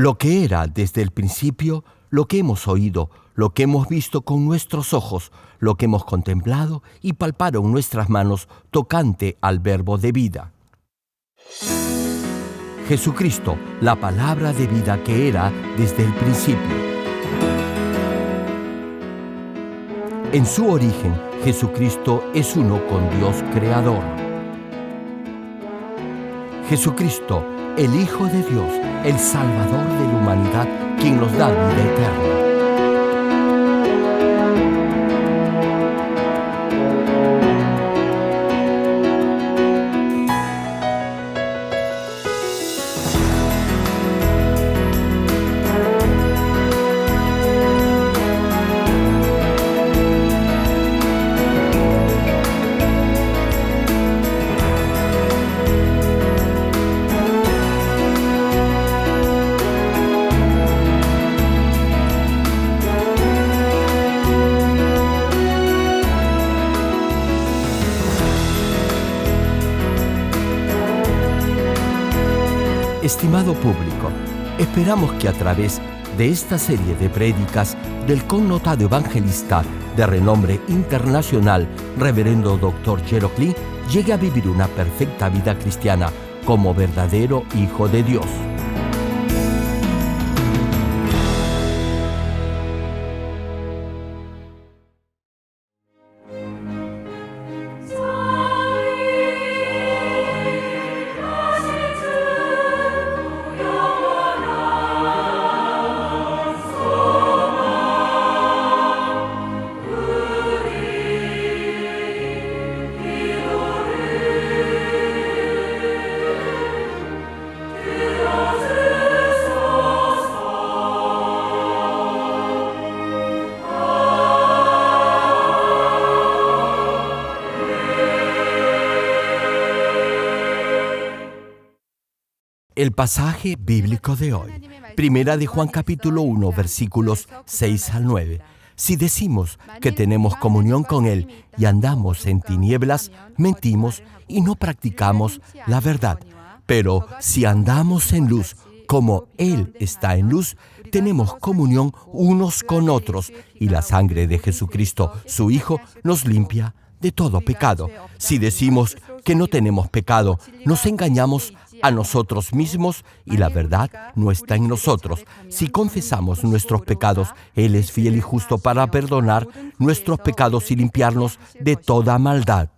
Lo que era desde el principio, lo que hemos oído, lo que hemos visto con nuestros ojos, lo que hemos contemplado y palpado en nuestras manos tocante al Verbo de vida. Jesucristo, la palabra de vida que era desde el principio. En su origen, Jesucristo es uno con Dios Creador. Jesucristo, el Hijo de Dios, el Salvador de la humanidad, quien nos da vida eterna. Estimado público, esperamos que a través de esta serie de prédicas del connotado evangelista de renombre internacional, Reverendo Dr. Gerald Lee, llegue a vivir una perfecta vida cristiana como verdadero Hijo de Dios. El pasaje bíblico de hoy, Primera de Juan capítulo 1, versículos 6 al 9. Si decimos que tenemos comunión con Él y andamos en tinieblas, mentimos y no practicamos la verdad. Pero si andamos en luz, como Él está en luz, tenemos comunión unos con otros y la sangre de Jesucristo, su Hijo, nos limpia de todo pecado. Si decimos que no tenemos pecado, nos engañamos a nosotros mismos y la verdad no está en nosotros. Si confesamos nuestros pecados, Él es fiel y justo para perdonar nuestros pecados y limpiarnos de toda maldad.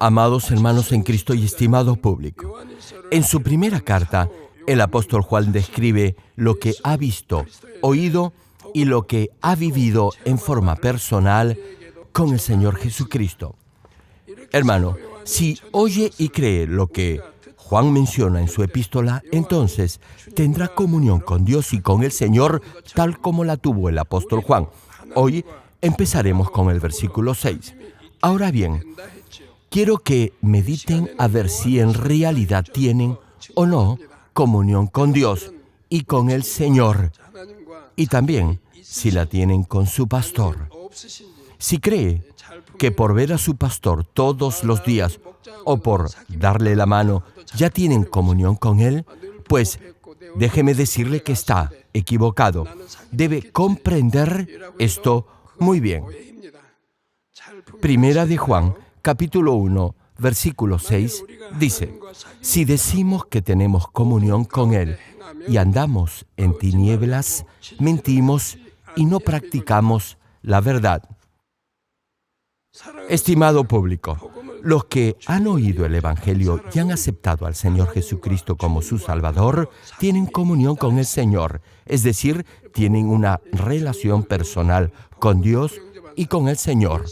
Amados hermanos en Cristo y estimado público, en su primera carta, el apóstol Juan describe lo que ha visto, oído y lo que ha vivido en forma personal con el Señor Jesucristo. Hermano, si oye y cree lo que Juan menciona en su epístola, entonces tendrá comunión con Dios y con el Señor tal como la tuvo el apóstol Juan. Hoy empezaremos con el versículo 6. Ahora bien, quiero que mediten a ver si en realidad tienen o no comunión con Dios y con el Señor, y también si la tienen con su pastor. Si cree que por ver a su pastor todos los días o por darle la mano ya tienen comunión con él, pues déjeme decirle que está equivocado. Debe comprender esto muy bien. Primera de Juan, capítulo 1, versículo 6, dice: si decimos que tenemos comunión con Él y andamos en tinieblas, mentimos y no practicamos la verdad. Estimado público, los que han oído el Evangelio y han aceptado al Señor Jesucristo como su Salvador, tienen comunión con el Señor, es decir, tienen una relación personal con Dios y con el Señor.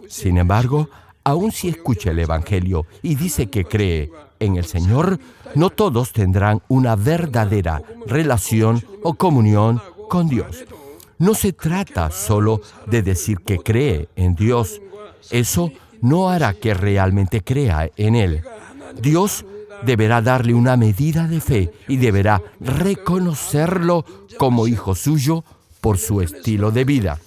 Sin embargo, aun si escucha el Evangelio y dice que cree en el Señor, no todos tendrán una verdadera relación o comunión con Dios. No se trata solo de decir que cree en Dios. Eso no hará que realmente crea en Él. Dios deberá darle una medida de fe y deberá reconocerlo como hijo suyo por su estilo de vida.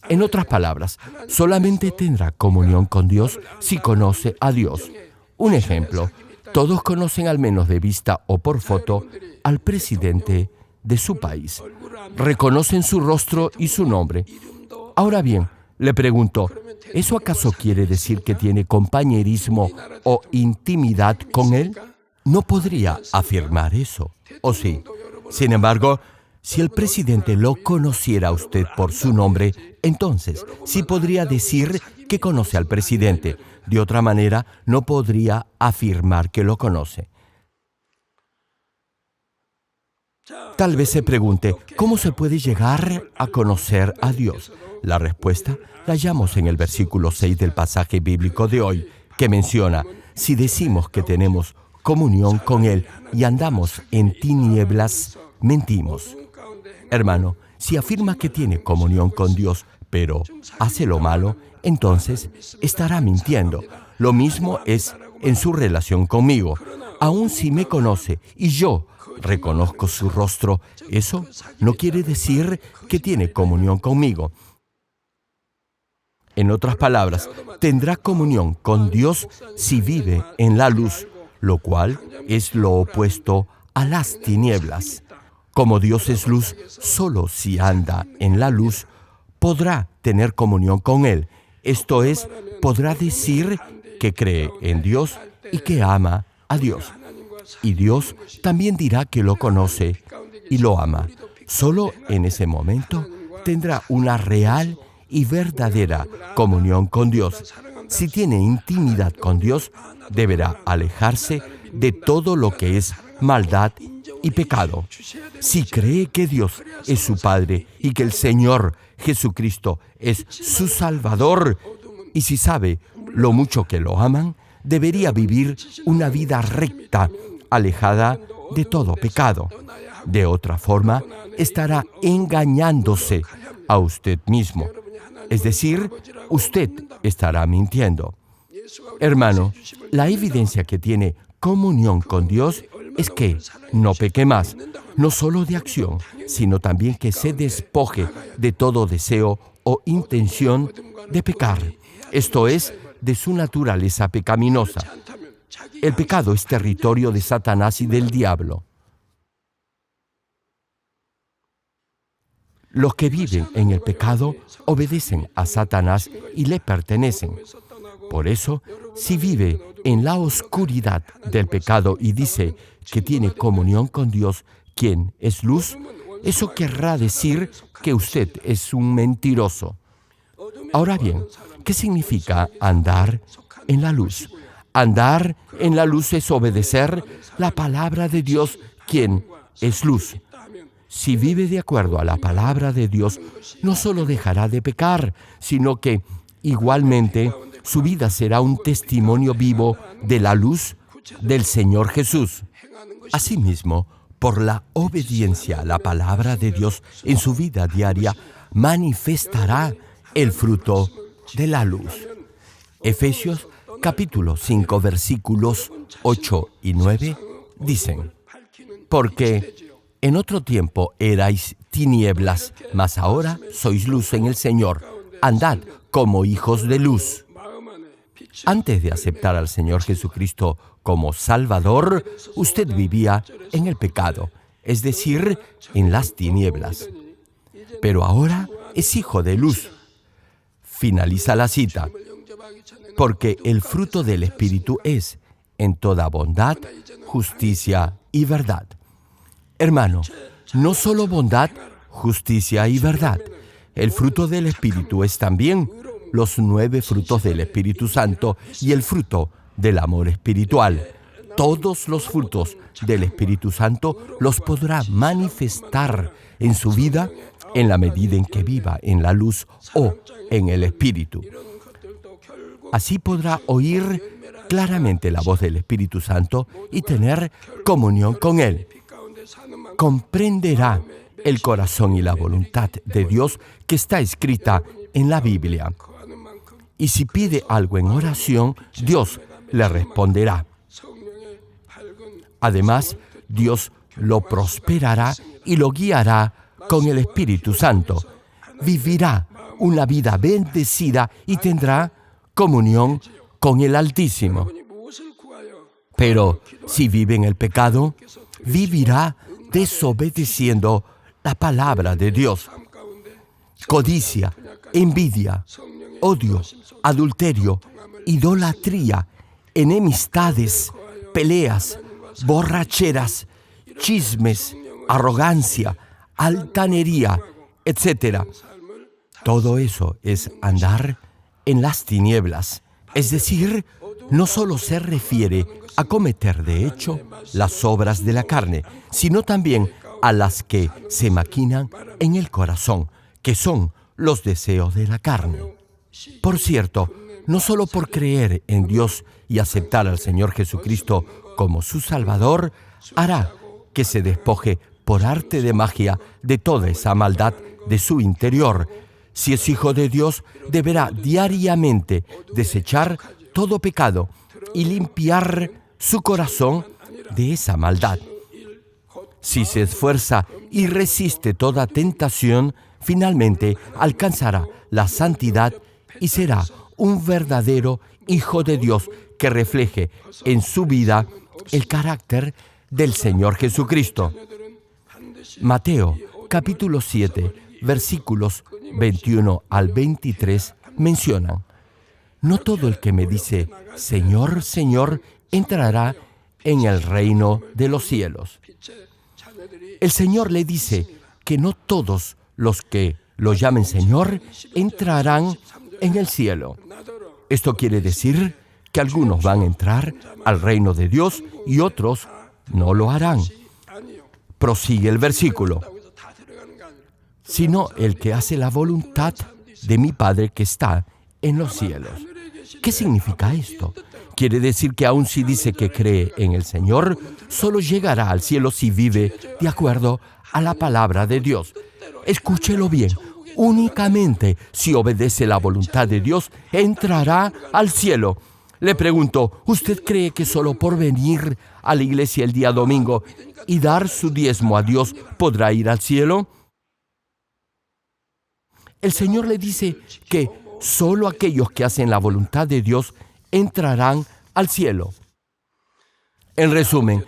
En otras palabras, solamente tendrá comunión con Dios si conoce a Dios. Un ejemplo, todos conocen al menos de vista o por foto al presidente de su país. Reconocen su rostro y su nombre. Ahora bien, le pregunto, ¿eso acaso quiere decir que tiene compañerismo o intimidad con él? No podría afirmar eso, ¿o sí? Sin embargo, si el presidente lo conociera a usted por su nombre, entonces sí podría decir que conoce al presidente. De otra manera, no podría afirmar que lo conoce. Tal vez se pregunte, ¿cómo se puede llegar a conocer a Dios? La respuesta la hallamos en el versículo 6 del pasaje bíblico de hoy, que menciona: si decimos que tenemos comunión con Él y andamos en tinieblas, mentimos. Hermano, si afirma que tiene comunión con Dios, pero hace lo malo, entonces estará mintiendo. Lo mismo es en su relación conmigo. Aun si me conoce y yo reconozco su rostro, eso no quiere decir que tiene comunión conmigo. En otras palabras, tendrá comunión con Dios si vive en la luz, lo cual es lo opuesto a las tinieblas. Como Dios es luz, solo si anda en la luz podrá tener comunión con Él. Esto es, podrá decir que cree en Dios y que ama a Dios. Y Dios también dirá que lo conoce y lo ama. Solo en ese momento tendrá una real y verdadera comunión con Dios. Si tiene intimidad con Dios, deberá alejarse de todo lo que es maldad y pecado. Si cree que Dios es su Padre y que el Señor Jesucristo es su Salvador, y si sabe lo mucho que lo aman, debería vivir una vida recta, alejada de todo pecado. De otra forma, estará engañándose a usted mismo. Es decir, usted estará mintiendo. Hermano, la evidencia que tiene comunión con Dios es que no peque más, no solo de acción, sino también que se despoje de todo deseo o intención de pecar. Esto es, de su naturaleza pecaminosa. El pecado es territorio de Satanás y del diablo. Los que viven en el pecado obedecen a Satanás y le pertenecen. Por eso, si vive en la oscuridad del pecado y dice que tiene comunión con Dios, quien es luz, eso querrá decir que usted es un mentiroso. Ahora bien, ¿qué significa andar en la luz? Andar en la luz es obedecer la palabra de Dios, quien es luz. Si vive de acuerdo a la palabra de Dios, no solo dejará de pecar, sino que igualmente su vida será un testimonio vivo de la luz del Señor Jesús. Asimismo, por la obediencia a la palabra de Dios en su vida diaria, manifestará el fruto de la luz. Efesios capítulo 5, versículos 8 y 9 dicen: porque en otro tiempo erais tinieblas, mas ahora sois luz en el Señor. Andad como hijos de luz. Antes de aceptar al Señor Jesucristo como Salvador, usted vivía en el pecado, es decir, en las tinieblas. Pero ahora es hijo de luz. Finaliza la cita. Porque el fruto del Espíritu es, en toda bondad, justicia y verdad. Hermano, no solo bondad, justicia y verdad. El fruto del Espíritu es también los 9 frutos del Espíritu Santo y el fruto del amor espiritual. Todos los frutos del Espíritu Santo los podrá manifestar en su vida en la medida en que viva en la luz o en el Espíritu. Así podrá oír claramente la voz del Espíritu Santo y tener comunión con Él. Comprenderá el corazón y la voluntad de Dios que está escrita en la Biblia. Y si pide algo en oración, Dios le responderá. Además, Dios lo prosperará y lo guiará con el Espíritu Santo. Vivirá una vida bendecida y tendrá comunión con el Altísimo. Pero si vive en el pecado, vivirá desobedeciendo la palabra de Dios. Codicia, envidia, odio, adulterio, idolatría, enemistades, peleas, borracheras, chismes, arrogancia, altanería, etc. Todo eso es andar en las tinieblas. Es decir, no solo se refiere a cometer de hecho las obras de la carne, sino también a las que se maquinan en el corazón, que son los deseos de la carne. Por cierto, no solo por creer en Dios y aceptar al Señor Jesucristo como su Salvador, hará que se despoje por arte de magia de toda esa maldad de su interior. Si es hijo de Dios, deberá diariamente desechar todo pecado y limpiar su corazón de esa maldad. Si se esfuerza y resiste toda tentación, finalmente alcanzará la santidad y será un verdadero hijo de Dios que refleje en su vida el carácter del Señor Jesucristo. Mateo, capítulo 7, versículos 21 al 23 mencionan: no todo el que me dice, Señor, Señor, entrará en el reino de los cielos. El Señor le dice que no todos los que lo llamen Señor entrarán en el cielo. Esto quiere decir que algunos van a entrar al reino de Dios y otros no lo harán. Prosigue el versículo: sino el que hace la voluntad de mi Padre que está en los cielos. ¿Qué significa esto? Quiere decir que aun si dice que cree en el Señor, solo llegará al cielo si vive de acuerdo a la palabra de Dios. Escúchelo bien. Únicamente si obedece la voluntad de Dios, entrará al cielo. Le pregunto, ¿usted cree que solo por venir a la iglesia el día domingo y dar su diezmo a Dios podrá ir al cielo? El Señor le dice que solo aquellos que hacen la voluntad de Dios entrarán al cielo. En resumen,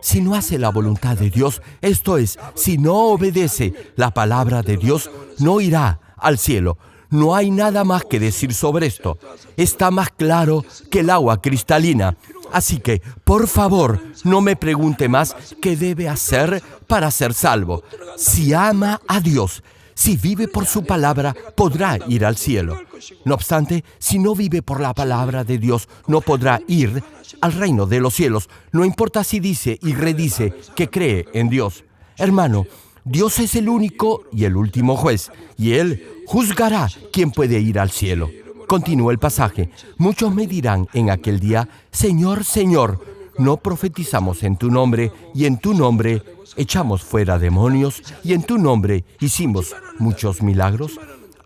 si no hace la voluntad de Dios, esto es, si no obedece la palabra de Dios, no irá al cielo. No hay nada más que decir sobre esto. Está más claro que el agua cristalina. Así que, por favor, no me pregunte más qué debe hacer para ser salvo. Si ama a Dios, Si vive por su palabra, podrá ir al cielo. No obstante, si no vive por la palabra de Dios, no podrá ir al reino de los cielos. No importa si dice y redice que cree en Dios. Hermano, Dios es el único y el último juez, y Él juzgará quién puede ir al cielo. Continúa el pasaje. Muchos me dirán en aquel día: Señor, Señor, ¿no profetizamos en tu nombre, y en tu nombre echamos fuera demonios, y en tu nombre hicimos muchos milagros?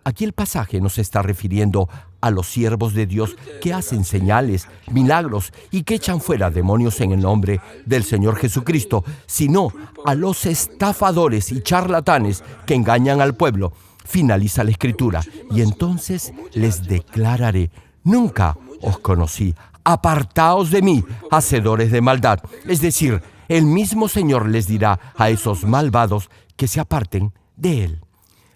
Aquí el pasaje nos está refiriendo a los siervos de Dios que hacen señales, milagros y que echan fuera demonios en el nombre del Señor Jesucristo, sino a los estafadores y charlatanes que engañan al pueblo. Finaliza la Escritura: y entonces les declararé: nunca os conocí, apartaos de mí, hacedores de maldad. Es decir, el mismo Señor les dirá a esos malvados que se aparten de Él.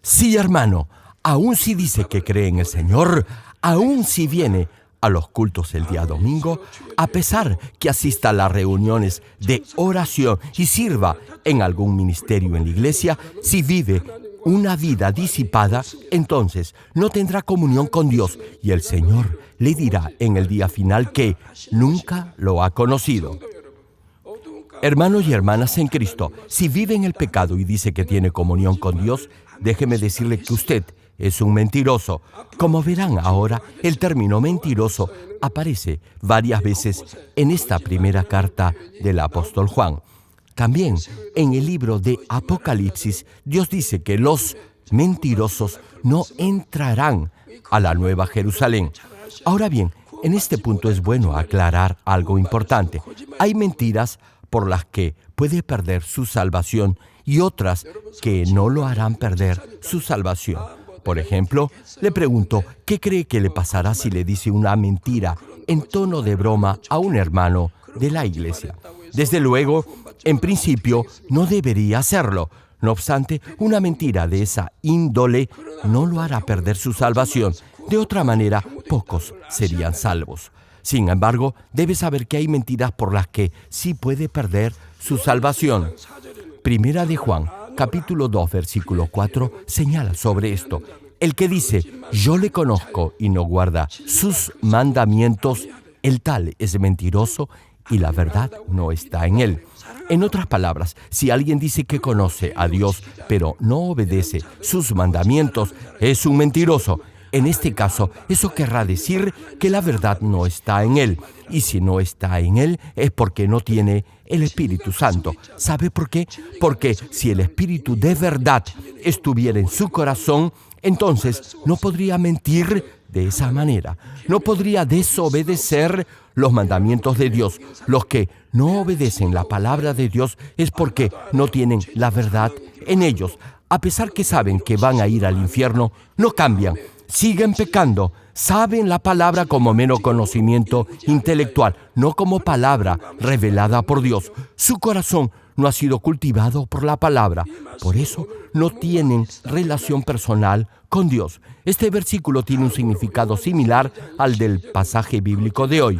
Sí, hermano, aun si dice que cree en el Señor, aun si viene a los cultos el día domingo, a pesar que asista a las reuniones de oración y sirva en algún ministerio en la iglesia, si vive una vida disipada, entonces no tendrá comunión con Dios, y el Señor le dirá en el día final que nunca lo ha conocido. Hermanos y hermanas en Cristo, si vive en el pecado y dice que tiene comunión con Dios, déjeme decirle que usted es un mentiroso. Como verán ahora, el término mentiroso aparece varias veces en esta primera carta del apóstol Juan. También en el libro de Apocalipsis, Dios dice que los mentirosos no entrarán a la Nueva Jerusalén. Ahora bien, en este punto es bueno aclarar algo importante. Hay mentiras por las que puede perder su salvación y otras que no lo harán perder su salvación. Por ejemplo, le pregunto, ¿qué cree que le pasará si le dice una mentira en tono de broma a un hermano de la iglesia? Desde luego, en principio, no debería hacerlo. No obstante, una mentira de esa índole no lo hará perder su salvación. De otra manera, pocos serían salvos. Sin embargo, debe saber que hay mentiras por las que sí puede perder su salvación. Primera de Juan, capítulo 2, versículo 4, señala sobre esto. El que dice: yo le conozco, y no guarda sus mandamientos, el tal es mentiroso, y la verdad no está en él. En otras palabras, si alguien dice que conoce a Dios, pero no obedece sus mandamientos, es un mentiroso. En este caso, eso querrá decir que la verdad no está en él. Y si no está en él, es porque no tiene el Espíritu Santo. ¿Sabe por qué? Porque si el Espíritu de verdad estuviera en su corazón, entonces no podría mentir de esa manera. No podría desobedecer los mandamientos de Dios. Los que no obedecen la palabra de Dios es porque no tienen la verdad en ellos. A pesar que saben que van a ir al infierno, no cambian. Siguen pecando, saben la palabra como mero conocimiento intelectual, no como palabra revelada por Dios. Su corazón no ha sido cultivado por la palabra, por eso no tienen relación personal con Dios. Este versículo tiene un significado similar al del pasaje bíblico de hoy.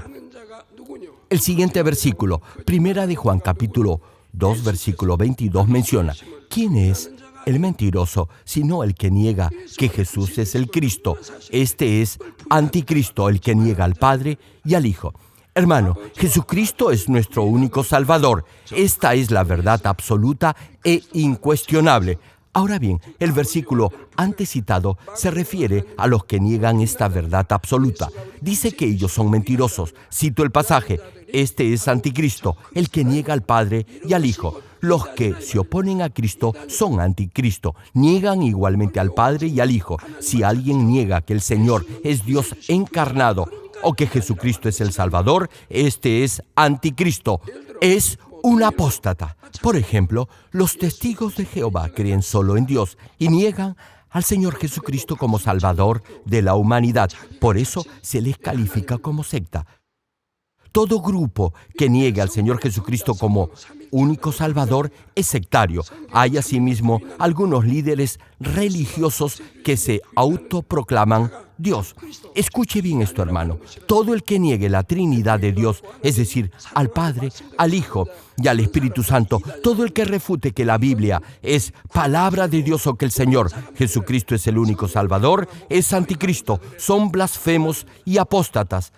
El siguiente versículo, Primera de Juan, capítulo 2, versículo 22, menciona: ¿quién es el mentiroso, sino el que niega que Jesús es el Cristo? Este es anticristo, el que niega al Padre y al Hijo. Hermano, Jesucristo es nuestro único Salvador. Esta es la verdad absoluta e incuestionable. Ahora bien, el versículo antes citado se refiere a los que niegan esta verdad absoluta. Dice que ellos son mentirosos. Cito el pasaje: este es anticristo, el que niega al Padre y al Hijo. Los que se oponen a Cristo son anticristo, niegan igualmente al Padre y al Hijo. Si alguien niega que el Señor es Dios encarnado o que Jesucristo es el Salvador, este es anticristo, es un apóstata. Por ejemplo, los testigos de Jehová creen solo en Dios y niegan al Señor Jesucristo como Salvador de la humanidad. Por eso se les califica como secta. Todo grupo que niegue al Señor Jesucristo como único Salvador es sectario. Hay asimismo algunos líderes religiosos que se autoproclaman Dios. Escuche bien esto, hermano. Todo el que niegue la Trinidad de Dios, es decir, al Padre, al Hijo y al Espíritu Santo, todo el que refute que la Biblia es palabra de Dios o que el Señor Jesucristo es el único Salvador, es anticristo, son blasfemos y apóstatas.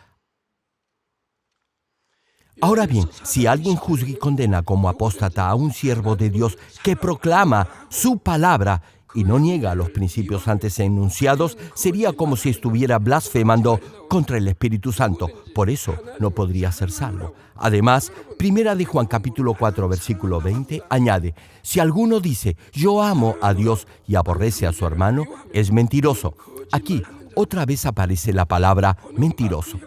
Ahora bien, si alguien juzga y condena como apóstata a un siervo de Dios que proclama su palabra y no niega los principios antes enunciados, sería como si estuviera blasfemando contra el Espíritu Santo. Por eso no podría ser salvo. Además, 1 de Juan capítulo 4, versículo 20, añade: si alguno dice, yo amo a Dios y aborrece a su hermano, es mentiroso. Aquí otra vez aparece la palabra mentiroso.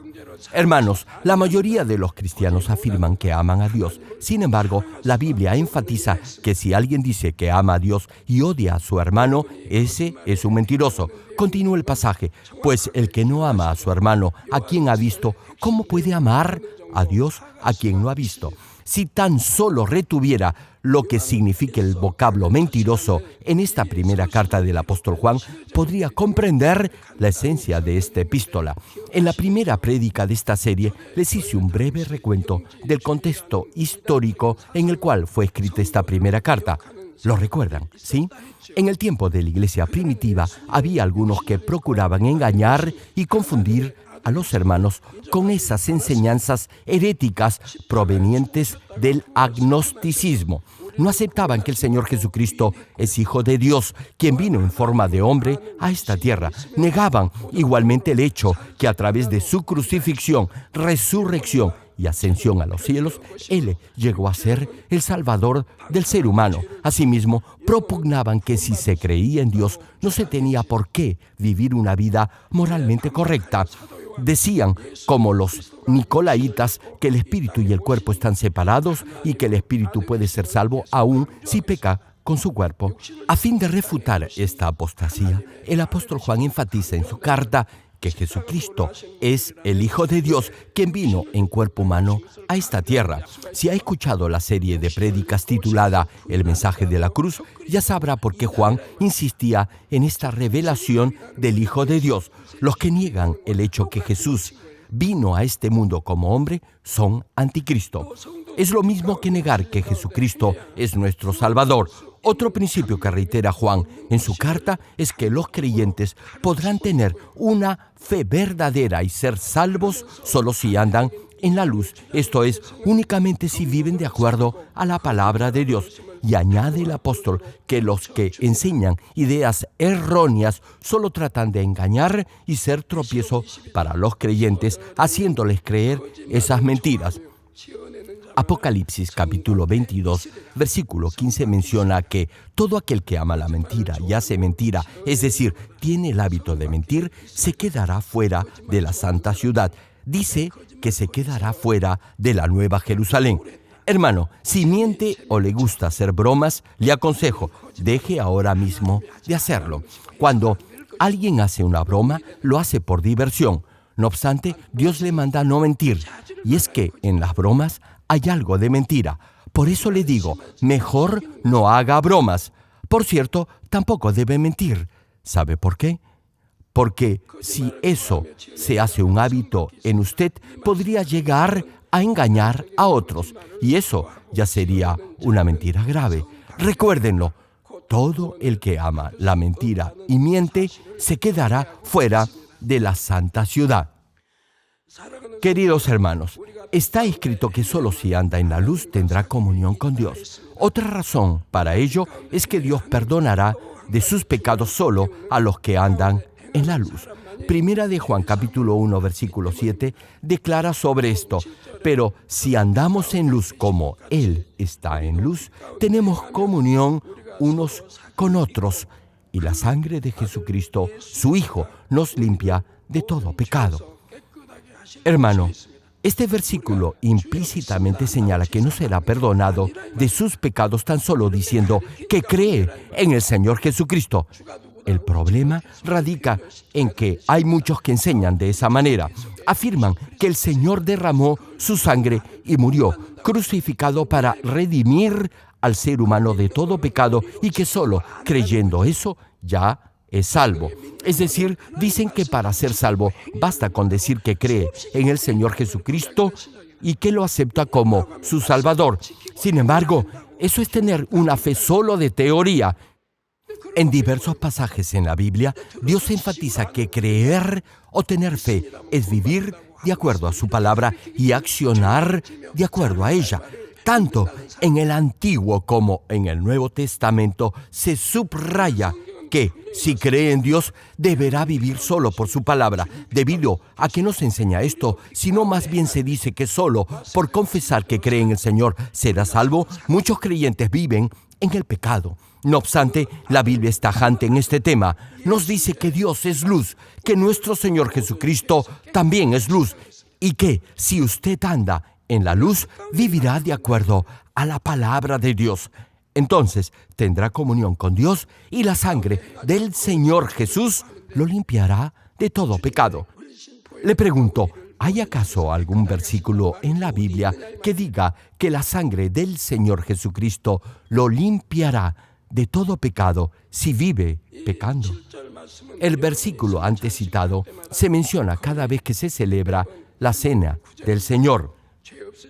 Hermanos, la mayoría de los cristianos afirman que aman a Dios. Sin embargo, la Biblia enfatiza que si alguien dice que ama a Dios y odia a su hermano, ese es un mentiroso. Continúa el pasaje: pues el que no ama a su hermano, a quien ha visto, ¿cómo puede amar a Dios a quien no ha visto? Si tan solo retuviera lo que significa el vocablo mentiroso en esta primera carta del apóstol Juan, podría comprender la esencia de esta epístola. En la primera prédica de esta serie les hice un breve recuento del contexto histórico en el cual fue escrita esta primera carta. ¿Lo recuerdan? ¿Sí? En el tiempo de la iglesia primitiva había algunos que procuraban engañar y confundir a los hermanos con esas enseñanzas heréticas provenientes del agnosticismo. No aceptaban que el Señor Jesucristo es Hijo de Dios, quien vino en forma de hombre a esta tierra. Negaban igualmente el hecho que a través de su crucifixión, resurrección y ascensión a los cielos, Él llegó a ser el Salvador del ser humano. Asimismo, propugnaban que si se creía en Dios, no se tenía por qué vivir una vida moralmente correcta. Decían, como los nicolaitas, que el espíritu y el cuerpo están separados y que el espíritu puede ser salvo aún si peca con su cuerpo. A fin de refutar esta apostasía, el apóstol Juan enfatiza en su carta que Jesucristo es el Hijo de Dios, quien vino en cuerpo humano a esta tierra. Si ha escuchado la serie de prédicas titulada El mensaje de la cruz, ya sabrá por qué Juan insistía en esta revelación del Hijo de Dios. Los que niegan el hecho que Jesús vino a este mundo como hombre son anticristo. Es lo mismo que negar que Jesucristo es nuestro Salvador. Otro principio que reitera Juan en su carta es que los creyentes podrán tener una fe verdadera y ser salvos solo si andan en la luz, esto es, únicamente si viven de acuerdo a la palabra de Dios. Y añade el apóstol que los que enseñan ideas erróneas solo tratan de engañar y ser tropiezo para los creyentes, haciéndoles creer esas mentiras. Apocalipsis capítulo 22, versículo 15 menciona que todo aquel que ama la mentira y hace mentira, es decir, tiene el hábito de mentir, se quedará fuera de la santa ciudad. Dice que se quedará fuera de la Nueva Jerusalén. Hermano, si miente o le gusta hacer bromas, le aconsejo, deje ahora mismo de hacerlo. Cuando alguien hace una broma, lo hace por diversión. No obstante, Dios le manda no mentir. Y es que en las bromas hay algo de mentira. Por eso le digo, mejor no haga bromas. Por cierto, tampoco debe mentir. ¿Sabe por qué? Porque si eso se hace un hábito en usted, podría llegar a engañar a otros. Y eso ya sería una mentira grave. Recuérdenlo, todo el que ama la mentira y miente se quedará fuera de la santa ciudad. Queridos hermanos, está escrito que solo si anda en la luz tendrá comunión con Dios. Otra razón para ello es que Dios perdonará de sus pecados solo a los que andan en la luz. Primera de Juan capítulo 1 versículo 7 declara sobre esto: pero si andamos en luz como Él está en luz, tenemos comunión unos con otros, y la sangre de Jesucristo, su Hijo, nos limpia de todo pecado. Hermano, este versículo implícitamente señala que no será perdonado de sus pecados tan solo diciendo que cree en el Señor Jesucristo. El problema radica en que hay muchos que enseñan de esa manera. Afirman que el Señor derramó su sangre y murió crucificado para redimir al ser humano de todo pecado y que solo creyendo eso ya es salvo. Es decir, dicen que para ser salvo basta con decir que cree en el Señor Jesucristo y que lo acepta como su Salvador. Sin embargo, eso es tener una fe solo de teoría. En diversos pasajes en la Biblia, Dios enfatiza que creer o tener fe es vivir de acuerdo a su palabra y accionar de acuerdo a ella. Tanto en el Antiguo como en el Nuevo Testamento se subraya que si cree en Dios deberá vivir solo por su palabra. Debido a que no se enseña esto, sino más bien se dice que solo por confesar que cree en el Señor será salvo, muchos creyentes viven en el pecado. No obstante, la Biblia es tajante en este tema. Nos dice que Dios es luz, que nuestro Señor Jesucristo también es luz, y que si usted anda en la luz, vivirá de acuerdo a la palabra de Dios. Entonces tendrá comunión con Dios y la sangre del Señor Jesús lo limpiará de todo pecado. Le pregunto, ¿hay acaso algún versículo en la Biblia que diga que la sangre del Señor Jesucristo lo limpiará de todo pecado si vive pecando? El versículo antes citado se menciona cada vez que se celebra la cena del Señor.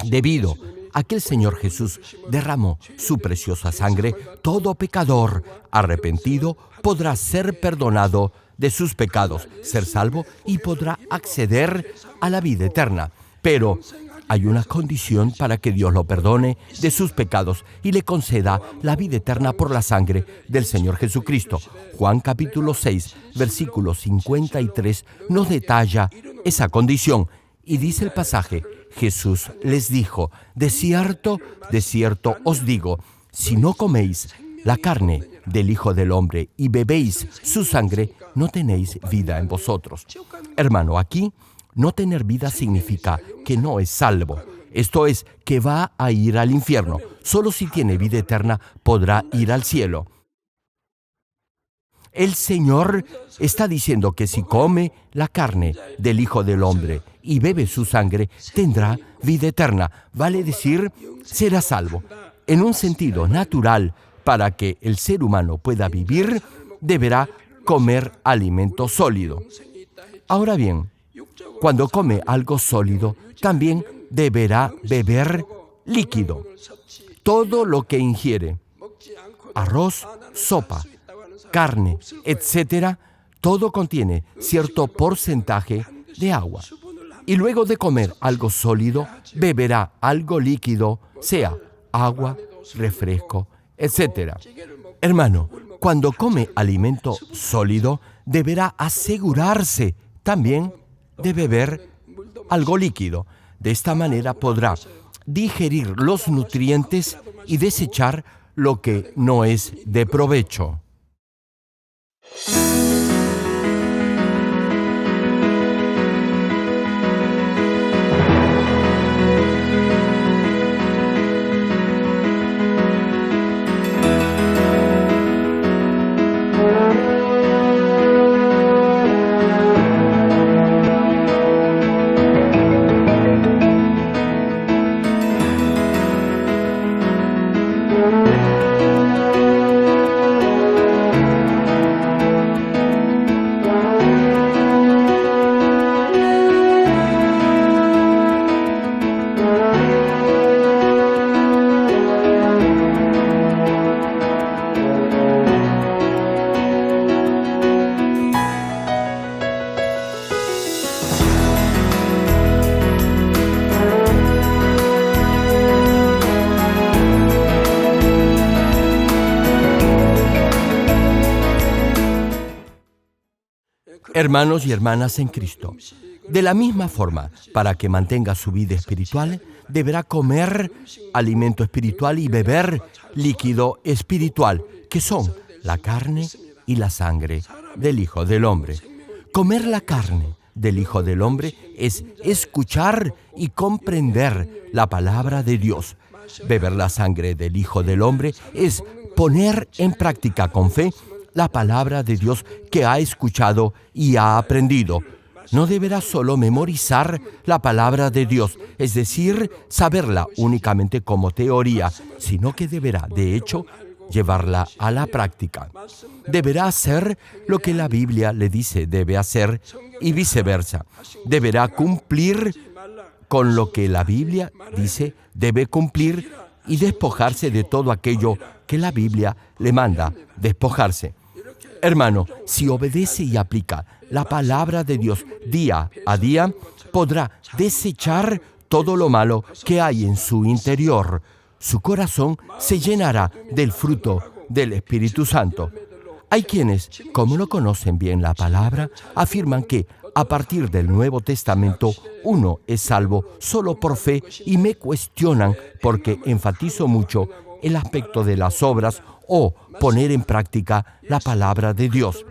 Debido a que el Señor Jesús derramó su preciosa sangre, todo pecador arrepentido podrá ser perdonado de sus pecados, ser salvo y podrá acceder a la vida eterna. Pero hay una condición para que Dios lo perdone de sus pecados y le conceda la vida eterna por la sangre del Señor Jesucristo. Juan capítulo 6, versículo 53 nos detalla esa condición y dice el pasaje: Jesús les dijo, de cierto os digo, si no coméis la carne del Hijo del Hombre y bebéis su sangre, no tenéis vida en vosotros. Hermano, aquí no tener vida significa que no es salvo. Esto es, que va a ir al infierno. Solo si tiene vida eterna podrá ir al cielo. El Señor está diciendo que si come la carne del Hijo del Hombre y bebe su sangre, tendrá vida eterna. Vale decir, será salvo. En un sentido natural, para que el ser humano pueda vivir, deberá comer alimento sólido. Ahora bien, cuando come algo sólido, también deberá beber líquido. Todo lo que ingiere, arroz, sopa, carne, etc., todo contiene cierto porcentaje de agua. Y luego de comer algo sólido, beberá algo líquido, sea agua, refresco, etc. Hermano, cuando come alimento sólido, deberá asegurarse también de beber algo líquido. De esta manera podrá digerir los nutrientes y desechar lo que no es de provecho. Hermanos y hermanas en Cristo, de la misma forma, para que mantenga su vida espiritual, deberá comer alimento espiritual y beber líquido espiritual, que son la carne y la sangre del Hijo del Hombre. Comer la carne del Hijo del Hombre es escuchar y comprender la palabra de Dios. Beber la sangre del Hijo del Hombre es poner en práctica con fe la palabra de Dios que ha escuchado y ha aprendido. No deberá solo memorizar la palabra de Dios, es decir, saberla únicamente como teoría, sino que deberá, de hecho, llevarla a la práctica. Deberá hacer lo que la Biblia le dice debe hacer y viceversa. Deberá cumplir con lo que la Biblia dice debe cumplir y despojarse de todo aquello que la Biblia le manda despojarse. Hermano, si obedece y aplica la palabra de Dios día a día, podrá desechar todo lo malo que hay en su interior. Su corazón se llenará del fruto del Espíritu Santo. Hay quienes, como no conocen bien la palabra, afirman que a partir del Nuevo Testamento uno es salvo solo por fe y me cuestionan porque enfatizo mucho el aspecto de las obras o poner en práctica la palabra de Dios.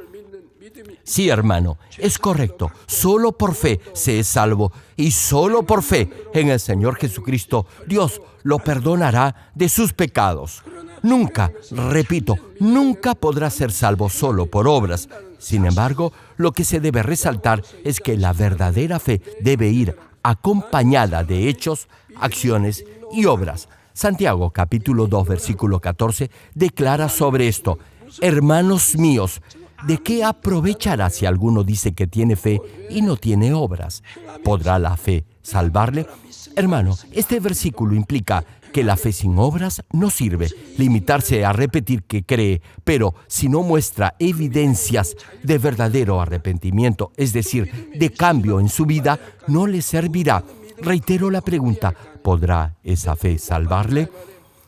Sí, hermano, es correcto. Solo por fe se es salvo y solo por fe en el Señor Jesucristo Dios lo perdonará de sus pecados. Nunca, repito, nunca podrá ser salvo solo por obras. Sin embargo, lo que se debe resaltar es que la verdadera fe debe ir acompañada de hechos, acciones y obras. Santiago, capítulo 2, versículo 14, declara sobre esto: hermanos míos, ¿de qué aprovechará si alguno dice que tiene fe y no tiene obras? ¿Podrá la fe salvarle? Hermano, este versículo implica que la fe sin obras no sirve. Limitarse a repetir que cree, pero si no muestra evidencias de verdadero arrepentimiento, es decir, de cambio en su vida, no le servirá. Reitero la pregunta: ¿podrá esa fe salvarle?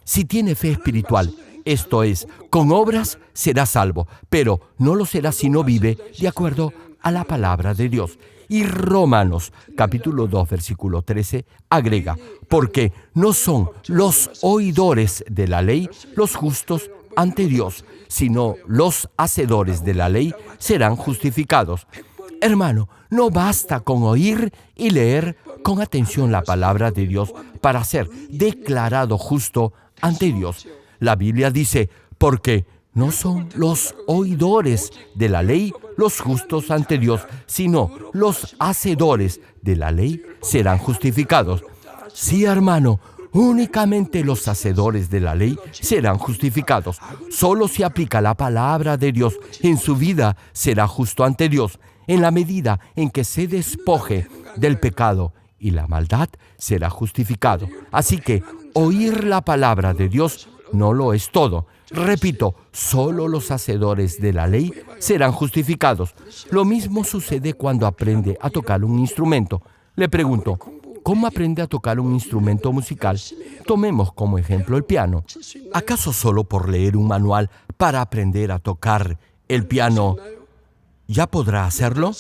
Si tiene fe espiritual, esto es, con obras, será salvo, pero no lo será si no vive de acuerdo a la palabra de Dios. Y Romanos, capítulo 2, versículo 13, agrega: porque no son los oidores de la ley los justos ante Dios, sino los hacedores de la ley serán justificados. Hermano, no basta con oír y leer con atención la palabra de Dios para ser declarado justo ante Dios. La Biblia dice: porque no son los oidores de la ley los justos ante Dios, sino los hacedores de la ley serán justificados. Sí, hermano, únicamente los hacedores de la ley serán justificados. Solo si aplica la palabra de Dios en su vida será justo ante Dios. En la medida en que se despoje del pecado y la maldad, será justificado. Así que oír la palabra de Dios no lo es todo. Repito, solo los hacedores de la ley serán justificados. Lo mismo sucede cuando aprende a tocar un instrumento. Le pregunto: ¿cómo aprende a tocar un instrumento musical? Tomemos como ejemplo el piano. ¿Acaso solo por leer un manual para aprender a tocar el piano ya podrá hacerlo?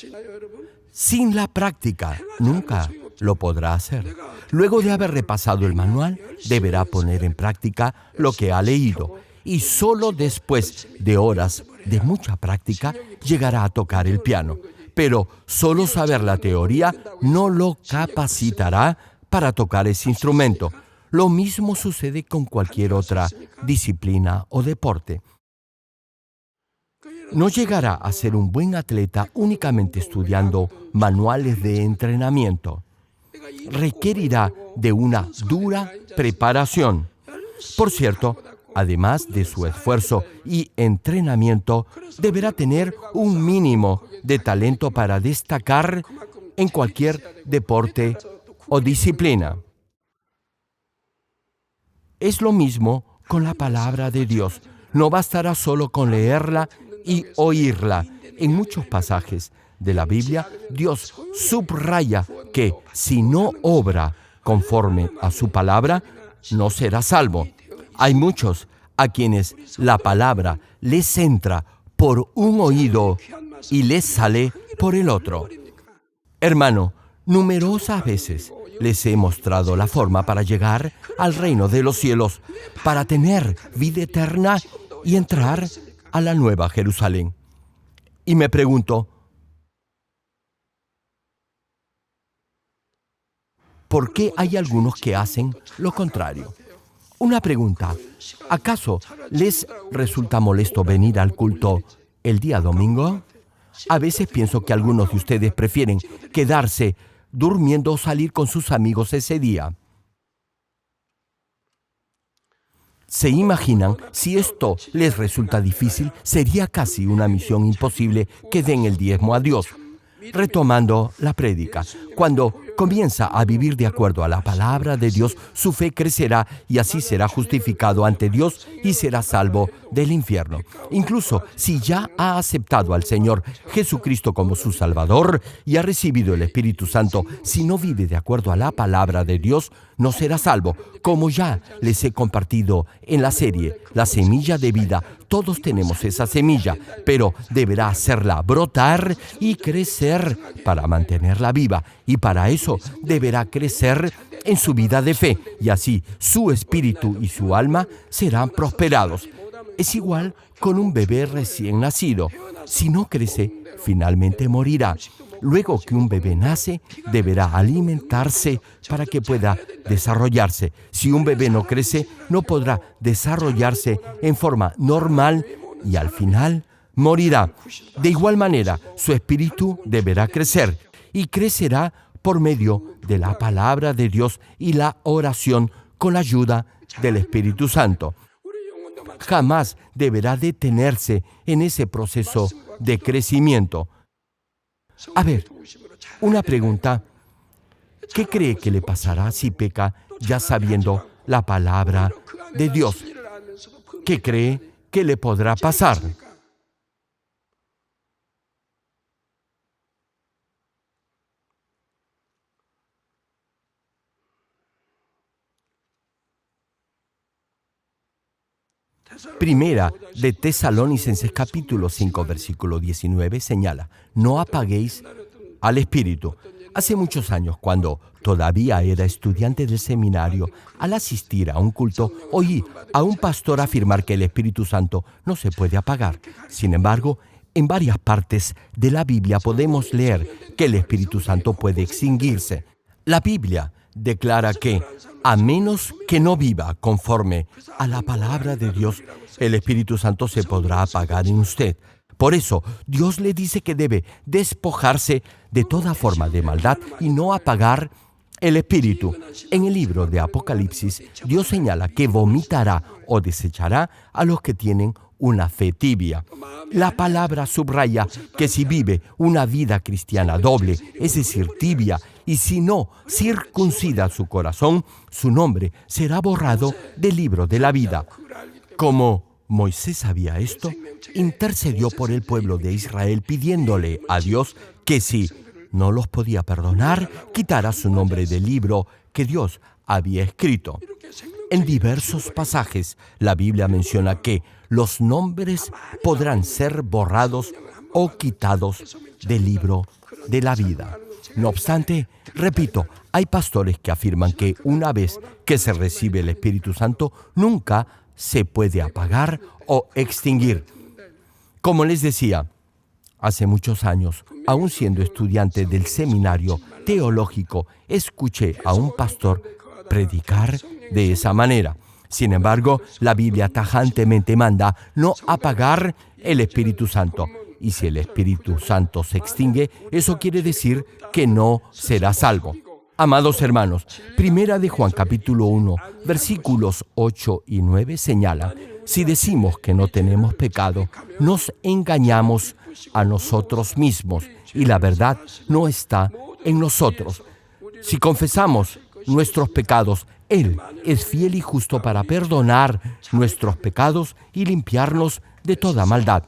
Sin la práctica, nunca lo podrá hacer. Luego de haber repasado el manual, deberá poner en práctica lo que ha leído. Y solo después de horas de mucha práctica, llegará a tocar el piano. Pero solo saber la teoría no lo capacitará para tocar ese instrumento. Lo mismo sucede con cualquier otra disciplina o deporte. No llegará a ser un buen atleta únicamente estudiando manuales de entrenamiento. Requerirá de una dura preparación. Por cierto, además de su esfuerzo y entrenamiento, deberá tener un mínimo de talento para destacar en cualquier deporte o disciplina. Es lo mismo con la palabra de Dios. No bastará solo con leerla y oírla. En muchos pasajes de la Biblia, Dios subraya que si no obra conforme a su palabra, no será salvo. Hay muchos a quienes la palabra les entra por un oído y les sale por el otro. Hermano, numerosas veces les he mostrado la forma para llegar al reino de los cielos, para tener vida eterna y entrar a la Nueva Jerusalén. Y me pregunto, ¿por qué hay algunos que hacen lo contrario? Una pregunta: ¿acaso les resulta molesto venir al culto el día domingo, a veces pienso que algunos de ustedes prefieren quedarse durmiendo o salir con sus amigos ese día. ¿Se imaginan? Si esto les resulta difícil, sería casi una misión imposible que den el diezmo a Dios. Retomando la prédica, cuando comienza a vivir de acuerdo a la palabra de Dios, su fe crecerá y así será justificado ante Dios y será salvo del infierno. Incluso si ya ha aceptado al Señor Jesucristo como su Salvador y ha recibido el Espíritu Santo, si no vive de acuerdo a la palabra de Dios, no será salvo. Como ya les he compartido en la serie La Semilla de Vida, todos tenemos esa semilla, pero deberá hacerla brotar y crecer para mantenerla viva. Y para eso deberá crecer en su vida de fe, y así su espíritu y su alma serán prosperados. Es igual con un bebé recién nacido. Si no crece, finalmente morirá. Luego que un bebé nace, deberá alimentarse para que pueda desarrollarse. Si un bebé no crece, no podrá desarrollarse en forma normal y al final morirá. De igual manera, su espíritu deberá crecer y crecerá por medio de la palabra de Dios y la oración con la ayuda del Espíritu Santo. Jamás deberá detenerse en ese proceso de crecimiento. A ver, una pregunta. ¿Qué cree que le pasará si peca ya sabiendo la palabra de Dios? ¿Qué cree que le podrá pasar? Primera de Tesalonicenses capítulo 5, versículo 19 señala: no apaguéis al Espíritu. Hace muchos años, cuando todavía era estudiante del seminario, al asistir a un culto, oí a un pastor afirmar que el Espíritu Santo no se puede apagar. Sin embargo, en varias partes de la Biblia podemos leer que el Espíritu Santo puede extinguirse. La Biblia declara que, a menos que no viva conforme a la palabra de Dios, el Espíritu Santo se podrá apagar en usted. Por eso, Dios le dice que debe despojarse de toda forma de maldad y no apagar el Espíritu. En el libro de Apocalipsis, Dios señala que vomitará o desechará a los que tienen una fe tibia. La palabra subraya que si vive una vida cristiana doble, es decir, tibia, y si no circuncida su corazón, su nombre será borrado del libro de la vida. Como Moisés sabía esto, intercedió por el pueblo de Israel pidiéndole a Dios que si no los podía perdonar, quitara su nombre del libro que Dios había escrito. En diversos pasajes, la Biblia menciona que los nombres podrán ser borrados o quitados del libro de la vida. No obstante, repito, hay pastores que afirman que una vez que se recibe el Espíritu Santo, nunca se puede apagar o extinguir. Como les decía, hace muchos años, aún siendo estudiante del seminario teológico, escuché a un pastor predicar de esa manera. Sin embargo, la Biblia tajantemente manda no apagar el Espíritu Santo. Y si el Espíritu Santo se extingue, eso quiere decir que no será salvo. Amados hermanos, Primera de Juan capítulo 1, versículos 8 y 9 señalan: si decimos que no tenemos pecado, nos engañamos a nosotros mismos y la verdad no está en nosotros. Si confesamos nuestros pecados, Él es fiel y justo para perdonar nuestros pecados y limpiarnos de toda maldad.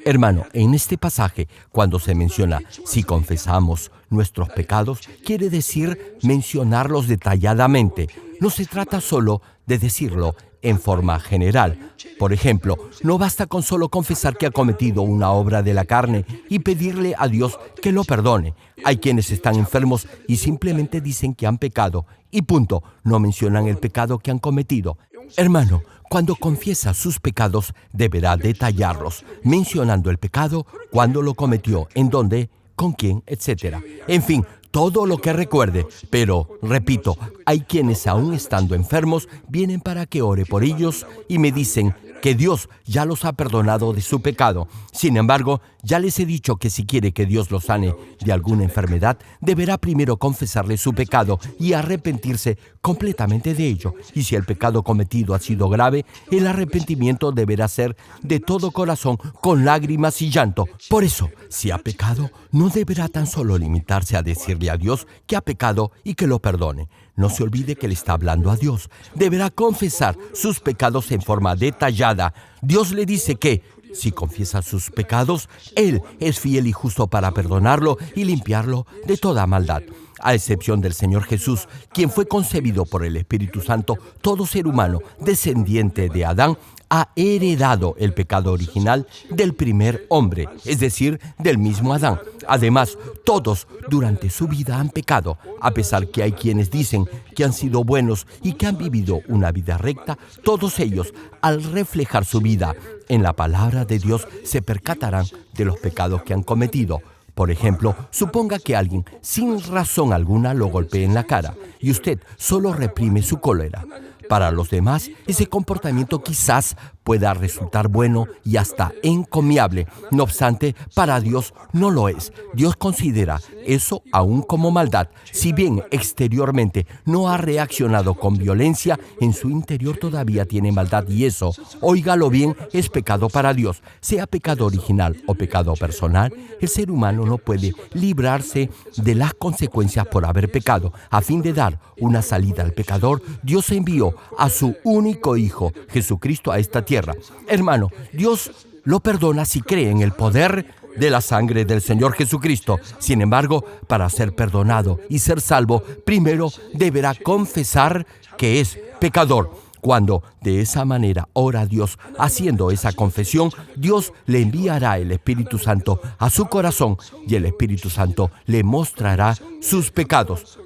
Hermano, en este pasaje, cuando se menciona si confesamos nuestros pecados, quiere decir mencionarlos detalladamente. No se trata solo de decirlo en forma general. Por ejemplo, no basta con solo confesar que ha cometido una obra de la carne y pedirle a Dios que lo perdone. Hay quienes están enfermos y simplemente dicen que han pecado y punto, no mencionan el pecado que han cometido. Hermano, cuando confiesa sus pecados, deberá detallarlos, mencionando el pecado, cuándo lo cometió, en dónde, con quién, etc. En fin, todo lo que recuerde. Pero, repito, hay quienes aún estando enfermos, vienen para que ore por ellos y me dicen que Dios ya los ha perdonado de su pecado. Sin embargo, ya les he dicho que si quiere que Dios los sane de alguna enfermedad, deberá primero confesarle su pecado y arrepentirse completamente de ello. Y si el pecado cometido ha sido grave, el arrepentimiento deberá ser de todo corazón, con lágrimas y llanto. Por eso, si ha pecado, no deberá tan solo limitarse a decirle a Dios que ha pecado y que lo perdone. No se olvide que le está hablando a Dios. Deberá confesar sus pecados en forma detallada. Dios le dice que, si confiesa sus pecados, Él es fiel y justo para perdonarlo y limpiarlo de toda maldad. A excepción del Señor Jesús, quien fue concebido por el Espíritu Santo, todo ser humano descendiente de Adán ha heredado el pecado original del primer hombre, es decir, del mismo Adán. Además, todos durante su vida han pecado, a pesar que hay quienes dicen que han sido buenos y que han vivido una vida recta. Todos ellos, al reflejar su vida en la palabra de Dios, se percatarán de los pecados que han cometido. Por ejemplo, suponga que alguien, sin razón alguna, lo golpee en la cara y usted solo reprime su cólera. Para los demás, ese comportamiento quizás pueda resultar bueno y hasta encomiable. No obstante, para Dios no lo es. Dios considera eso aún como maldad. Si bien exteriormente no ha reaccionado con violencia, en su interior todavía tiene maldad y eso, óigalo bien, es pecado para Dios. Sea pecado original o pecado personal, el ser humano no puede librarse de las consecuencias por haber pecado. A fin de dar una salida al pecador, Dios envió a su único Hijo, Jesucristo, a esta tierra. Hermano, Dios lo perdona si cree en el poder de la sangre del Señor Jesucristo. Sin embargo, para ser perdonado y ser salvo, primero deberá confesar que es pecador. Cuando de esa manera ora a Dios haciendo esa confesión, Dios le enviará el Espíritu Santo a su corazón y el Espíritu Santo le mostrará sus pecados.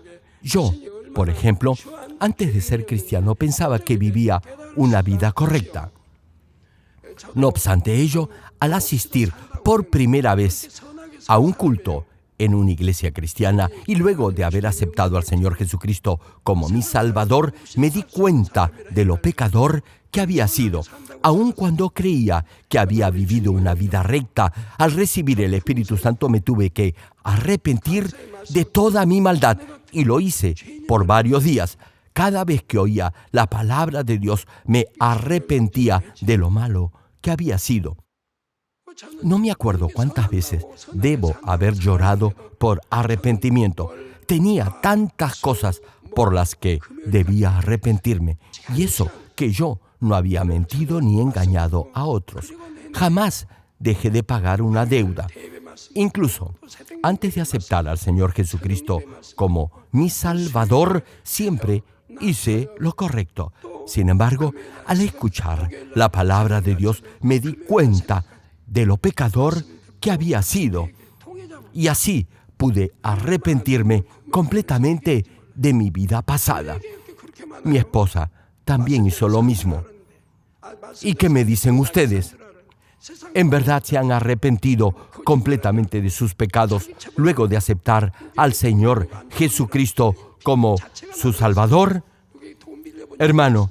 Yo, por ejemplo, antes de ser cristiano pensaba que vivía una vida correcta. No obstante ello, al asistir por primera vez a un culto en una iglesia cristiana y luego de haber aceptado al Señor Jesucristo como mi Salvador, me di cuenta de lo pecador que había sido. Aun cuando creía que había vivido una vida recta, al recibir el Espíritu Santo me tuve que arrepentir de toda mi maldad y lo hice por varios días. Cada vez que oía la palabra de Dios, me arrepentía de lo malo que había sido. No me acuerdo cuántas veces debo haber llorado por arrepentimiento. Tenía tantas cosas por las que debía arrepentirme. Y eso que yo no había mentido ni engañado a otros. Jamás dejé de pagar una deuda. Incluso antes de aceptar al Señor Jesucristo como mi Salvador, siempre hice lo correcto. Sin embargo, al escuchar la palabra de Dios, me di cuenta de lo pecador que había sido. Y así pude arrepentirme completamente de mi vida pasada. Mi esposa también hizo lo mismo. ¿Y qué me dicen ustedes? ¿En verdad se han arrepentido completamente de sus pecados luego de aceptar al Señor Jesucristo como su Salvador? Hermano,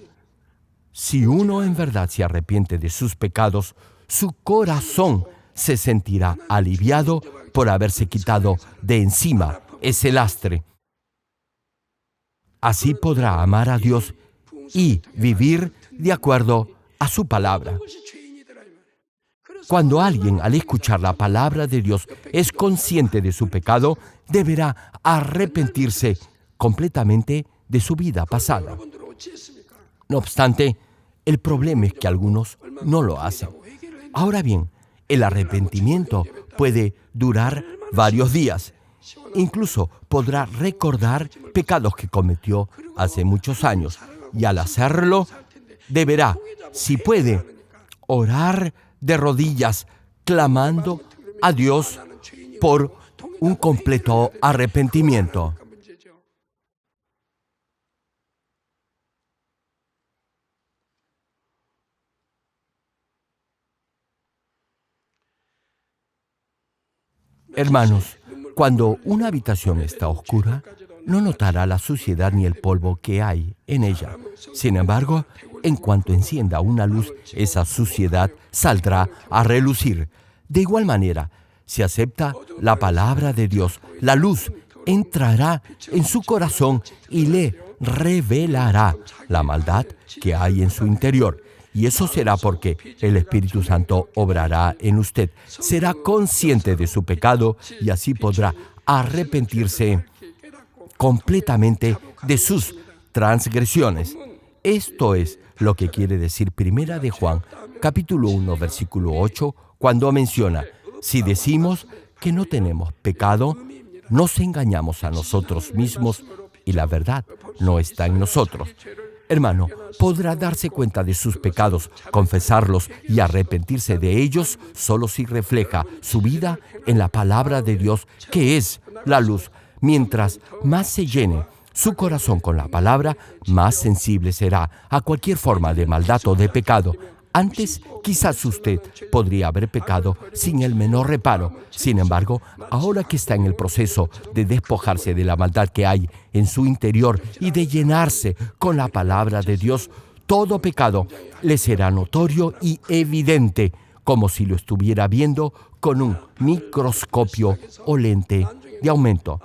si uno en verdad se arrepiente de sus pecados, su corazón se sentirá aliviado por haberse quitado de encima ese lastre. Así podrá amar a Dios y vivir de acuerdo a su palabra. Cuando alguien, al escuchar la palabra de Dios, es consciente de su pecado, deberá arrepentirse completamente de su vida pasada. No obstante, el problema es que algunos no lo hacen. Ahora bien, el arrepentimiento puede durar varios días. Incluso podrá recordar pecados que cometió hace muchos años. Y al hacerlo, deberá, si puede, orar de rodillas, clamando a Dios por un completo arrepentimiento. Hermanos, cuando una habitación está oscura, no notará la suciedad ni el polvo que hay en ella. Sin embargo, en cuanto encienda una luz, esa suciedad saldrá a relucir. De igual manera, si acepta la palabra de Dios, la luz entrará en su corazón y le revelará la maldad que hay en su interior. Y eso será porque el Espíritu Santo obrará en usted. Será consciente de su pecado y así podrá arrepentirse completamente de sus transgresiones. Esto es lo que quiere decir Primera de Juan, capítulo 1, versículo 8, cuando menciona: si decimos que no tenemos pecado, nos engañamos a nosotros mismos y la verdad no está en nosotros. Hermano, podrá darse cuenta de sus pecados, confesarlos y arrepentirse de ellos solo si refleja su vida en la palabra de Dios, que es la luz. Mientras más se llene su corazón con la palabra, más sensible será a cualquier forma de maldad o de pecado. Antes, quizás usted podría haber pecado sin el menor reparo. Sin embargo, ahora que está en el proceso de despojarse de la maldad que hay en su interior y de llenarse con la palabra de Dios, todo pecado le será notorio y evidente, como si lo estuviera viendo con un microscopio o lente de aumento.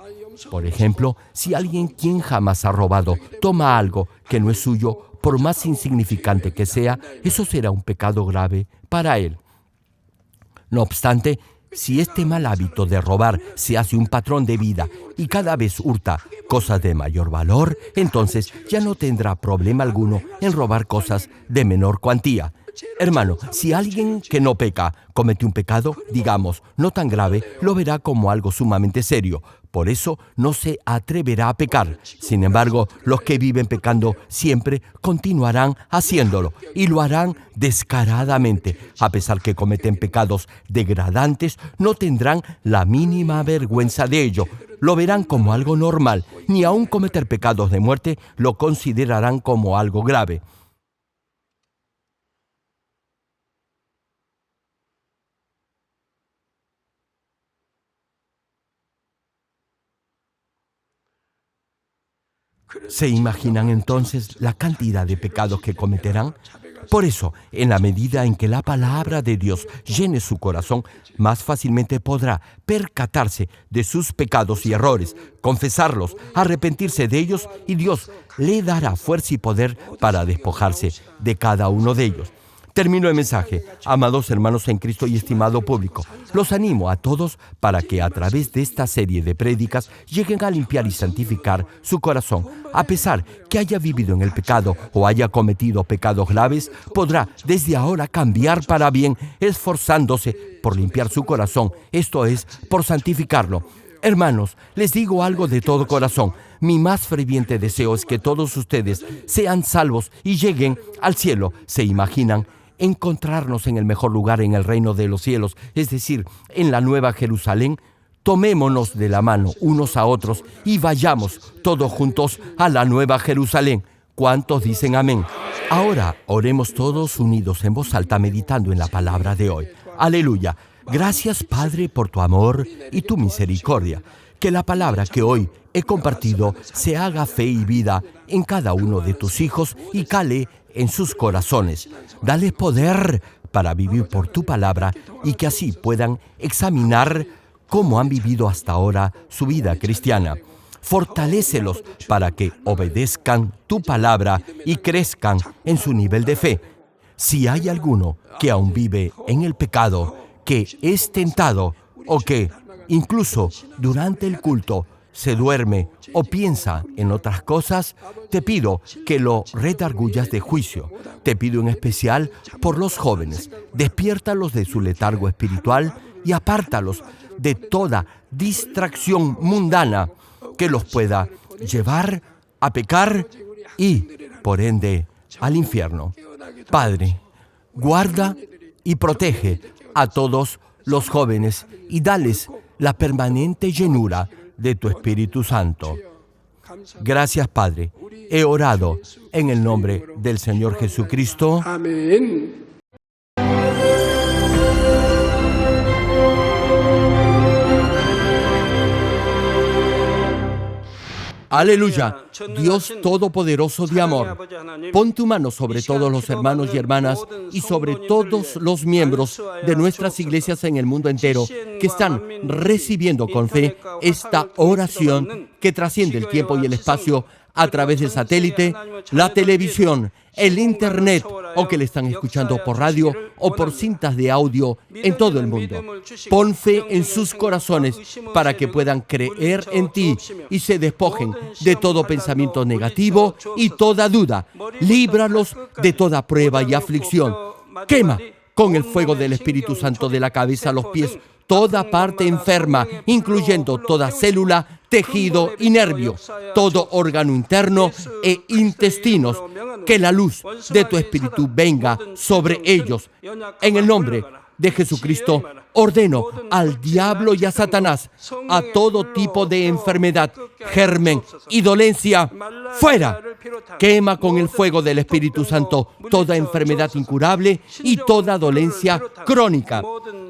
Por ejemplo, si alguien quien jamás ha robado toma algo que no es suyo, por más insignificante que sea, eso será un pecado grave para él. No obstante, si este mal hábito de robar se hace un patrón de vida y cada vez hurta cosas de mayor valor, entonces ya no tendrá problema alguno en robar cosas de menor cuantía. Hermano, si alguien que no peca comete un pecado, digamos, no tan grave, lo verá como algo sumamente serio. Por eso no se atreverá a pecar. Sin embargo, los que viven pecando siempre continuarán haciéndolo y lo harán descaradamente. A pesar que cometen pecados degradantes, no tendrán la mínima vergüenza de ello. Lo verán como algo normal. Ni aun cometer pecados de muerte lo considerarán como algo grave. ¿Se imaginan entonces la cantidad de pecados que cometerán? Por eso, en la medida en que la palabra de Dios llene su corazón, más fácilmente podrá percatarse de sus pecados y errores, confesarlos, arrepentirse de ellos, y Dios le dará fuerza y poder para despojarse de cada uno de ellos. Termino el mensaje. Amados hermanos en Cristo y estimado público, los animo a todos para que a través de esta serie de prédicas lleguen a limpiar y santificar su corazón. A pesar que haya vivido en el pecado o haya cometido pecados graves, podrá desde ahora cambiar para bien, esforzándose por limpiar su corazón, esto es, por santificarlo. Hermanos, les digo algo de todo corazón. Mi más ferviente deseo es que todos ustedes sean salvos y lleguen al cielo. ¿Se imaginan encontrarnos en el mejor lugar en el reino de los cielos, es decir, en la Nueva Jerusalén? Tomémonos de la mano unos a otros y vayamos todos juntos a la Nueva Jerusalén. ¿Cuántos dicen amén? Ahora oremos todos unidos en voz alta meditando en la palabra de hoy. Aleluya. Gracias, Padre, por tu amor y tu misericordia. Que la palabra que hoy he compartido se haga fe y vida en cada uno de tus hijos y cale en sus corazones. Dale poder para vivir por tu palabra y que así puedan examinar cómo han vivido hasta ahora su vida cristiana. Fortalécelos para que obedezcan tu palabra y crezcan en su nivel de fe. Si hay alguno que aún vive en el pecado, que es tentado o que incluso durante el culto se duerme o piensa en otras cosas, te pido que lo redargullas de juicio. Te pido en especial por los jóvenes. Despiértalos de su letargo espiritual y apártalos de toda distracción mundana que los pueda llevar a pecar y, por ende, al infierno. Padre, guarda y protege a todos los jóvenes y dales la permanente llenura de tu Espíritu Santo. Gracias, Padre. He orado en el nombre del Señor Jesucristo. Amén. Aleluya. Dios Todopoderoso de amor, pon tu mano sobre todos los hermanos y hermanas y sobre todos los miembros de nuestras iglesias en el mundo entero que están recibiendo con fe esta oración que trasciende el tiempo y el espacio a través del satélite, la televisión, el internet o que le están escuchando por radio o por cintas de audio en todo el mundo. Pon fe en sus corazones para que puedan creer en ti y se despojen de todo pensamiento negativo y toda duda. Líbralos de toda prueba y aflicción. Quema con el fuego del Espíritu Santo de la cabeza a los pies toda parte enferma, incluyendo toda célula, tejido y nervio, todo órgano interno e intestinos. Que la luz de tu Espíritu venga sobre ellos. En el nombre de Jesucristo, ordeno al diablo y a Satanás, a todo tipo de enfermedad, germen y dolencia, fuera. Quema con el fuego del Espíritu Santo toda enfermedad incurable y toda dolencia crónica.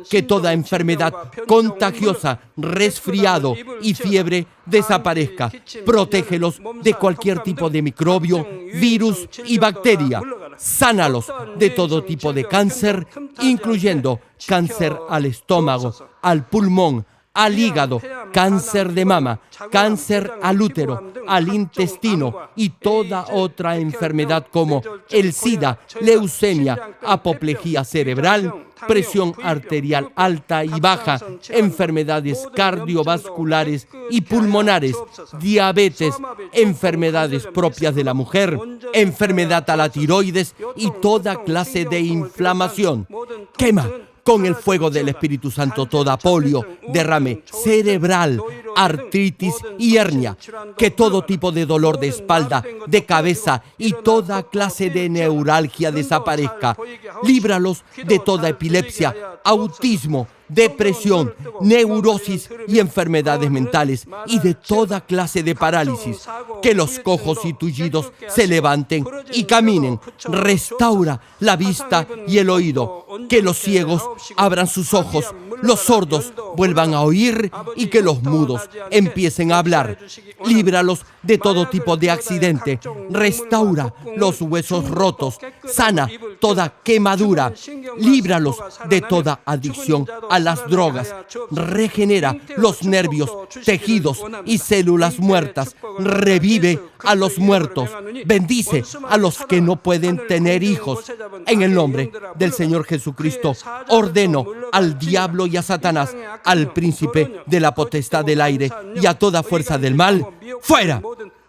Que toda enfermedad contagiosa, resfriado y fiebre desaparezca. Protégelos de cualquier tipo de microbio, virus y bacteria. Sánalos de todo tipo de cáncer, incluyendo cáncer al estómago, al pulmón, al hígado, cáncer de mama, cáncer al útero, al intestino y toda otra enfermedad como el SIDA, leucemia, apoplejía cerebral, presión arterial alta y baja, enfermedades cardiovasculares y pulmonares, diabetes, enfermedades propias de la mujer, enfermedad a la tiroides y toda clase de inflamación. Quema con el fuego del Espíritu Santo toda polio, derrame cerebral, artritis y hernia. Que todo tipo de dolor de espalda, de cabeza y toda clase de neuralgia desaparezca. Líbralos de toda epilepsia, autismo, depresión, neurosis y enfermedades mentales y de toda clase de parálisis. Que los cojos y tullidos se levanten y caminen. Restaura la vista y el oído. Que los ciegos abran sus ojos, los sordos vuelvan a oír y que los mudos empiecen a hablar. Líbralos de todo tipo de accidente. Restaura los huesos rotos. Sana toda quemadura. Líbralos de toda adicción a las drogas. Regenera los nervios, tejidos y células muertas. Revive a los muertos. Bendice a los que no pueden tener hijos. En el nombre del Señor Jesucristo, ordeno al diablo y a Satanás, al príncipe de la potestad del aire y a toda fuerza del mal, fuera.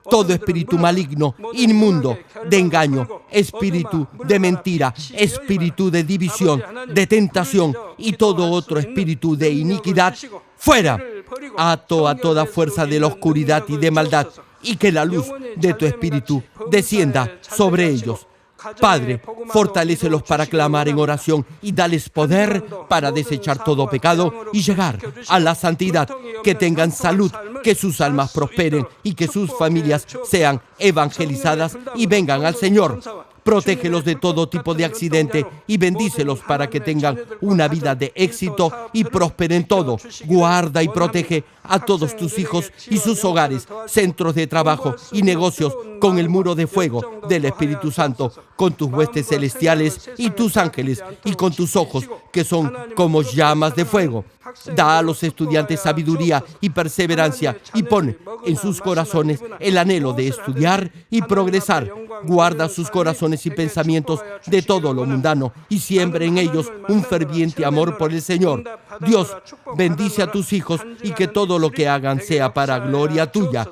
Todo espíritu maligno, inmundo, de engaño, espíritu de mentira, espíritu de división, de tentación y todo otro espíritu de iniquidad, fuera. Ato a toda fuerza de la oscuridad y de maldad y que la luz de tu espíritu descienda sobre ellos. Padre, fortalécelos para clamar en oración y dales poder para desechar todo pecado y llegar a la santidad. Que tengan salud, que sus almas prosperen y que sus familias sean evangelizadas y vengan al Señor. Protégelos de todo tipo de accidente y bendícelos para que tengan una vida de éxito y prosperen todo. Guarda y protege a todos tus hijos y sus hogares, centros de trabajo y negocios con el muro de fuego del Espíritu Santo, con tus huestes celestiales y tus ángeles y con tus ojos que son como llamas de fuego. Da a los estudiantes sabiduría y perseverancia y pone en sus corazones el anhelo de estudiar y progresar. Guarda sus corazones y pensamientos de todo lo mundano y siembra en ellos un ferviente amor por el Señor. Dios, bendice a tus hijos y que todo lo que hagan sea para gloria tuya.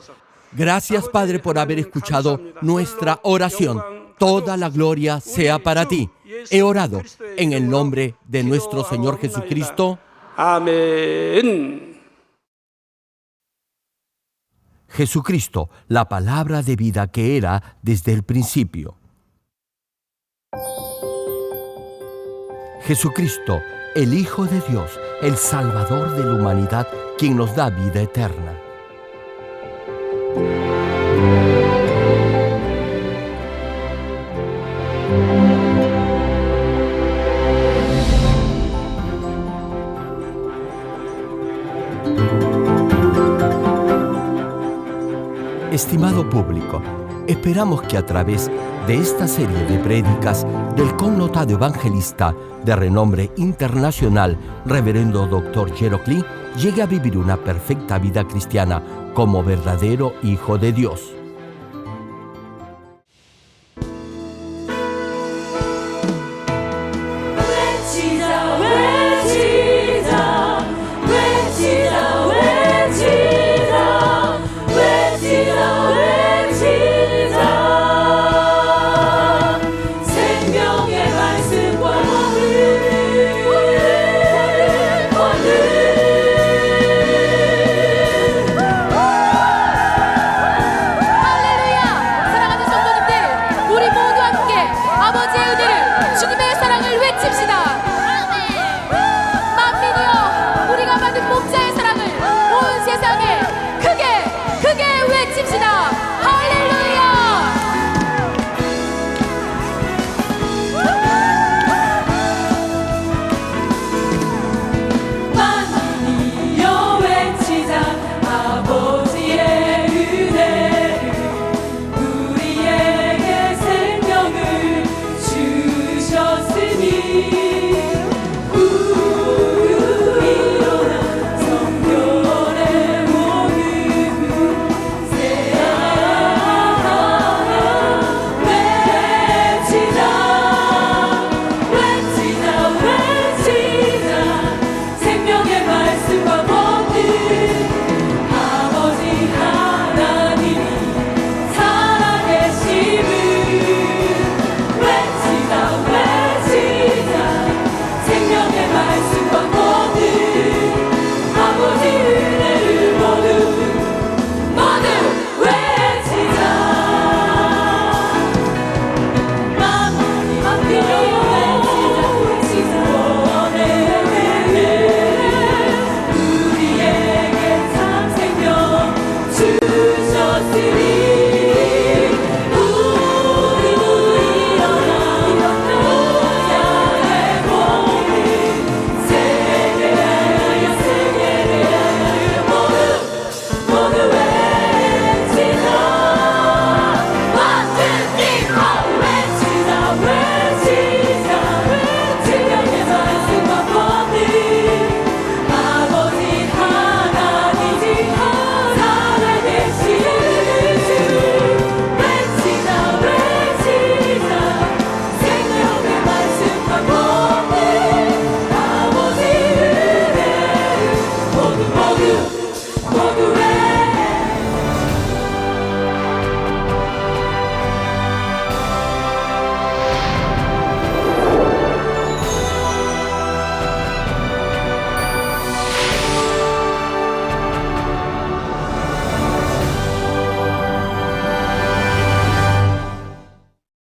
Gracias, Padre, por haber escuchado nuestra oración. Toda la gloria sea para ti. He orado en el nombre de nuestro Señor Jesucristo. Amén. Jesucristo, la palabra de vida que era desde el principio. Jesucristo, el Hijo de Dios, el Salvador de la humanidad, quien nos da vida eterna. Estimado público, esperamos que a través de esta serie de prédicas del connotado evangelista de renombre internacional, Reverendo Dr. Gerald Lee, llegue a vivir una perfecta vida cristiana como verdadero hijo de Dios.